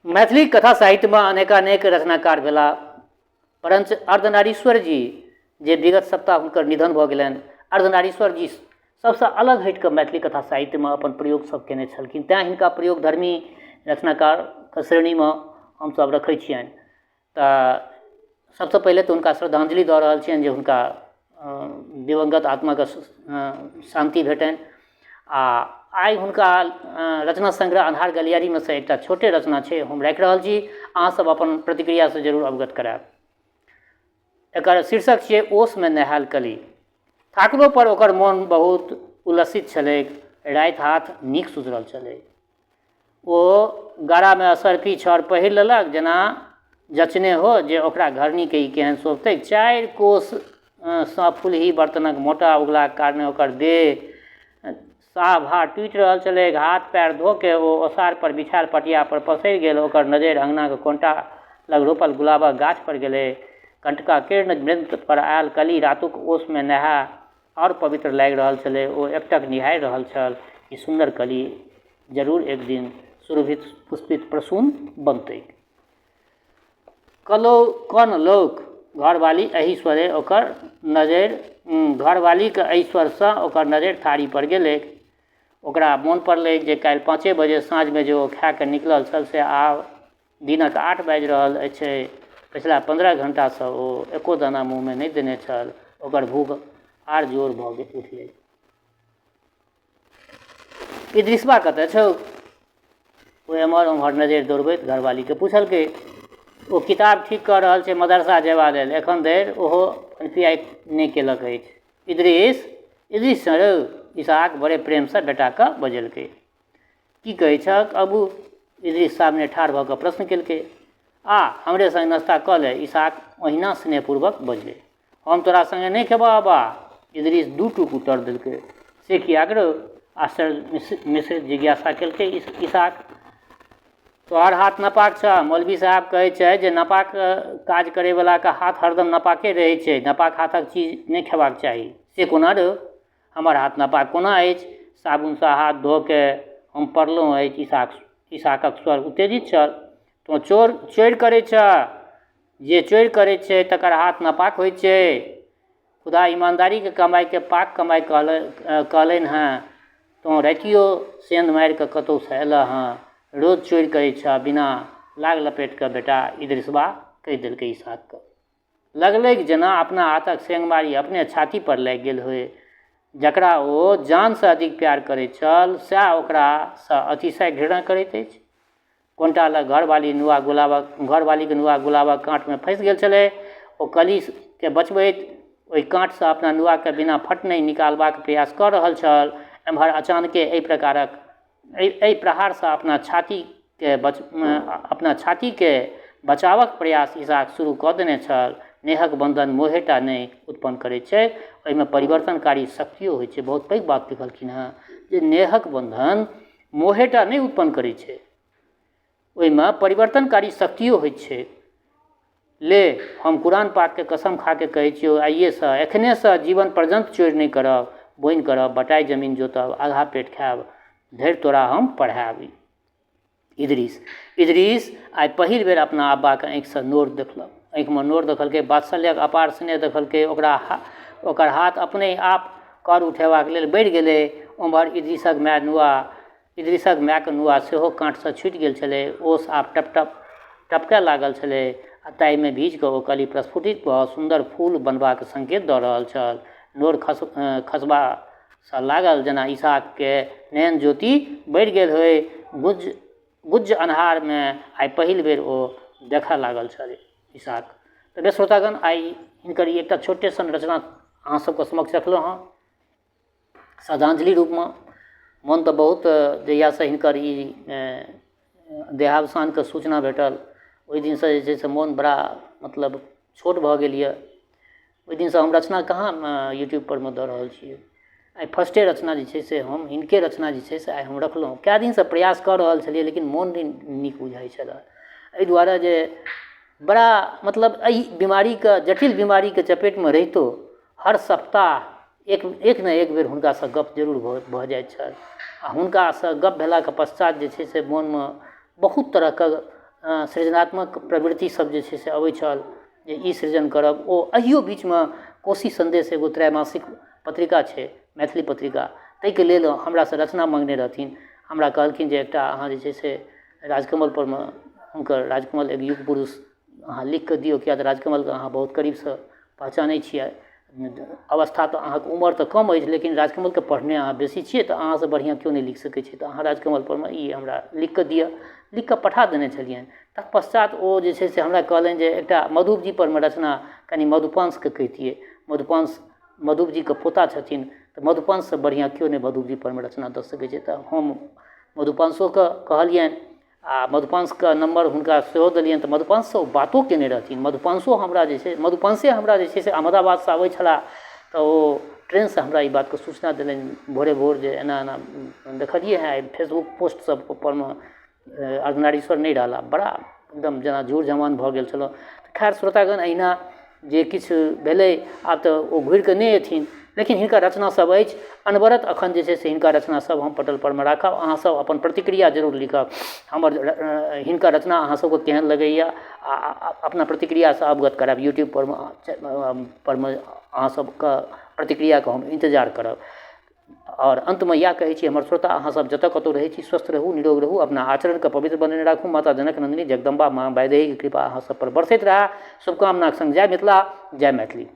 मैथिली कथा साहित्य में अनेकानेक रचनाकार भेला, परंच अर्धनारीश्वर जी जे विगत सप्ताह हुनकर निधन भऽ गेलनि, अर्धनारीश्वर जी सबसे अलग हटि कऽ मैथिली कथा साहित्य में अपन प्रयोग सब केने छलखिन, तैँ हिनका प्रयोगधर्मी रचनाकार के श्रेणी में हमसब रखै छियनि। तऽ सबसे पहिले तऽ हुनका श्रद्धांजलि दऽ रहल छियनि जे हुनका दिवंगत आत्मा के शांति भेटनि। आ आइ हुनका रचना संग्रह अन्हार गलियारी में से एकटा छोटे रचना छै, हम राखि रहल छी, अहाँ सब अपन प्रतिक्रिया से जरूर अवगत करायब। एकर शीर्षक छियै ओस में नहायल कली। ठाकुरो पर ओकर मोन बहुत उल्लसित छलै, राति हाथ नीक सुधरल छलै। ओ गारा में असरफी छड़ पहिर लेलक, जेना जचने हो जे ओकरा घरनी के केहन शोभतै। 4 कोस सँ फुलही बर्तनक मोटा उगला कारणे ओकर देह साह भा टूटि रहल छलै। हाथ पैर धो के ओ ओसार पर बिछायल पटिया पर पसरि गेल। ओकर नजरि अंगना के कोंटा लग रोपल गुलाबक गाछ पर गेलै। कंटका किर्ण वृंत पर आयल कली रातुक ओस में नहा और पवित्र लागि रहल छलै। ओ एकटक निहारि रहल छल, ई सुंदर कली जरूर एक दिन सुरभित पुष्पित प्रसून बनतै। कन लोक घरवाली एहि स्वरे ओकर नजरि घरवाली के एहि स्वर सँ ओकर नजरि थारी पर गेलै। ओकरा मोन पड़लै जे काल्हि 5 बजे साँझ में जे ओ खा कऽ निकलल छल से आब दिनक 8 बाजि रहल अछि। पिछला 15 घंटा सँ ओ एको दाना मुँह में नहि देने छल। ओकर भूख आर जोर भऽ उठलै। इद्रिसबा कतऽ छौ? ओ एम्हर ओम्हर नजरि दौड़बैत घरवाली के पूछलकै। ओ किताब ठीक कऽ रहल छै मदरसा जेबा लेल, एखन धरि ओहो अनपियाइ नहि केलक अछि। इद्रिस रौ, इसहाक बड़े प्रेम सँ बेटा के बजेलकै। की कहै छक अबू? इद्रिस सामने ठाढ़ भऽ कऽ प्रश्न केलकै। आ हमरे संग नाश्ता कऽ ले, इसहाक ओहिना स्नेहपूर्वक बजलै। हम तोरा संगे नहि खेबौ अब्बा, इद्रिस दू टूक उत्तर देलकै। से कियाक रौ? आश्चर्य मिश्रित जिज्ञासा केलकै इसहाक। तोहर हाथ नपाक छ। मौलवी साहब कहै छै जे नपाक काज करैवला के हाथ हरदम नपाके रहै छै, नपाक हाथक चीज नहि खेबाक चाही। से कोना रौ? हमर हाथ नपाक कोना अछि? साबुन सँ हाथ धो के हम पड़लहुँ अछि। इसहाकक स्वर उत्तेजित छल। तो चोरी करै छ? जे चोरी करै छै तकर हाथ नपाक होइ छै। खुदा ईमानदारी के कमाई के पाक कमाई कहलनि हैं। तो रातियो सेंध मारि कऽ कतहु सँ अयलह हैं, रोज चोरी करै छ बिना लाग लपेट कऽ बेटा, इद्रिसबा कहि देलकै इसहाक के। लगलै जेना अपना हाथक सेंगमारी अपने छाती पर लागि गेल होय। जकरा ओ जान से अधिक प्यार करैत छल सएह ओकरा सँ अतिशय घृणा करैत अछि। कोंटा लग घरवाली के नुआ गुलाबक काँट में फंसि गेल छलै। ओ कली के बचबैत ओहि काँट सँ अपना नुआ के बिना फटने निकालबाक प्रयास कऽ रहल छल। एम्हर अचानके एहि प्रहार सँ अपना छाती के बचावक प्रयास इसहाक शुरू कऽ देने छल। नेहक बंधन मोहेटा नहि उत्पन्न करैत छै, ओहिमे परिवर्तनकारी शक्तियो होइ छै। बहुत पैघ बात लिखलखिन हैं जे नेहक बंधन मोहेटा नहि उत्पन्न करै छै, ओहिमे परिवर्तनकारी शक्तियो होइ छै। ले, हम कुरान पाक के कसम खा के कहै छियौ, आइए सँ एखने सँ जीवन पर्यंत चोरी नहि करब, बोनि करब, बटाई जमीन जोतब, आधा पेट खायब, धरि तोरा हम पढ़ायब। इद्रिस आइ पहिल बेर अपना अब्बा के आँखि सँ नोर देखलक। आँखि में नोर देखलकै, वात्सल्यक अपार स्नेह देखलकै। ओकर हाथ अपने आप कर उठेबाक लेल बढ़ि गेलै। ओम्हर इद्रिसक माय के नुआ सेहो काँट सँ छूटि गेल छलै। ओस आब टपकय लागल छलै आ ताहि में भीज कऽ ओ कली प्रस्फुटित भऽ सुंदर फूल बनबाक संकेत दऽ रहल छल। नोर खसबा सँ लागल जेना इसहाक के नयन ज्योति बढ़ि गेल होय। गुज्ज अन्हार में आइ पहिल बेर ओ देखऽ लागल छल इसहाक। तऽ श्रोतागण, आइ हिनकर एकटा छोटे सन रचना अहाँ सबके समक्ष रखलहुँ हँ श्रद्धांजलि रूप में। मोन तऽ बहुत, जहिया से हिनकर ई देहावसान के सूचना भेटल ओहि दिन से जे छै से मोन बड़ा मतलब छोट भऽ गेल यऽ। ओहि दिन से हम रचना कहाँ यूट्यूब पर में दऽ रहल छियै। आइ फर्स्टे रचना जे छै से हम हिनके रचना जे छै से आइ हम रखलहुँ। कए दिन से प्रयास कऽ रहल छलियै लेकिन मोन नहि नीक बुझाइ छलै। एहि दुआरे जे बड़ा मतलब एहि बीमारी के, जटिल बीमारी के चपेट में रहितो हर सप्ताह एक न एक बेर हुनका सँ गप जरूर भऽ जाइत छल। आ हुनका सँ गप भेलाके पश्चात जे छै से मोन में बहुत तरह के सृजनात्मक प्रवृत्ति सब जे छै से अबै छल जे ई सृजन करब। ओ अहियो बीचमे कोशी संदेश एगो त्रैमासिक पत्रिका छै, मैथिली पत्रिका, ताहिके लेल हमरासँ रचना मांगने रहथिन। हमरा कहलखिन जे एकटा अहाँ जे छै से राजकमलपरमे हुनकर राजकमल एक युग पुरुष अहाँ लिख कऽ दियौ, किया तऽ राजकमलके अहाँ बहुत करीबसँ पहचानै छियै। अवस्था तऽ अहाँके उम्र तऽ कम अछि, लेकिन राजकमलके पढ़ने अहाँ बेसी छियै, तऽ अहाँसँ बढ़िआँ केओ नहि लिख सकै छै, तऽ अहाँ राजकमलपरमे ई हमरा लिख कऽ दिअ। लिख कऽ पठा देने छलियनि। तत्पश्चात ओ जे छै से हमरा कहलनि जे एकटा मधुपजीपरमे रचना कनि मधुपांशके कहितियै। मधुपांश मधुपजीके पोता छथिन, तऽ मधुपांशसँ बढ़िआँ केओ नहि मधुपजीपरमे रचना दऽ सकै छै। तऽ हम मधुपांशोके कहलियनि आ मधुपांशके नम्बर हुनका सेहो देलियनि, तऽ मधुपांशसँ ओ बातो केने रहथिन। मधुपांशो हमरा जे छै, मधुपांशे हमरा जे छै से अहमदाबादसँ आबै छलाह, तऽ ओ ट्रेनसँ हमरा ई बातके सूचना देलनि भोरे भोर जे एना एना देखलिए हैं फेसबुक पोस्ट सब परमे अर्धनारीश्वर नहि रहला, बड़ा एकदम जेना झूर जमान भऽ गेल छलहुँ। खैर श्रोतागण, अहिना जे किछु भेलै आब तऽ ओ घुरि कऽ नहि अएथिन, लेकिन हिनका रचनासब अछि अनवरत। एखन जे छै से हिनका रचनासब हम पटलपरमे राखब। अहाँसब अपन प्रतिक्रिया जरूर लिखब, हमर हिनका रचना अहाँसबके केहन लगैए आ अपना प्रतिक्रियासँ अवगत करायब। यूट्यूबपरमे अहाँसबके प्रतिक्रियाके हम इंतजार करब। और अंतमे इएह कहै छी हमर श्रोता, अहाँसब जतऽ कतौ रहै छी स्वस्थ रहू, निरोग रहू, अपना आचरणके पवित्र बनेने राखू। माता जनक नंदिनी जगदम्बा माँ वैदेहीके कृपा अहाँसब पर बरसैत रहए। शुभकामनाक संग जय मिथिला, जय मैथिली।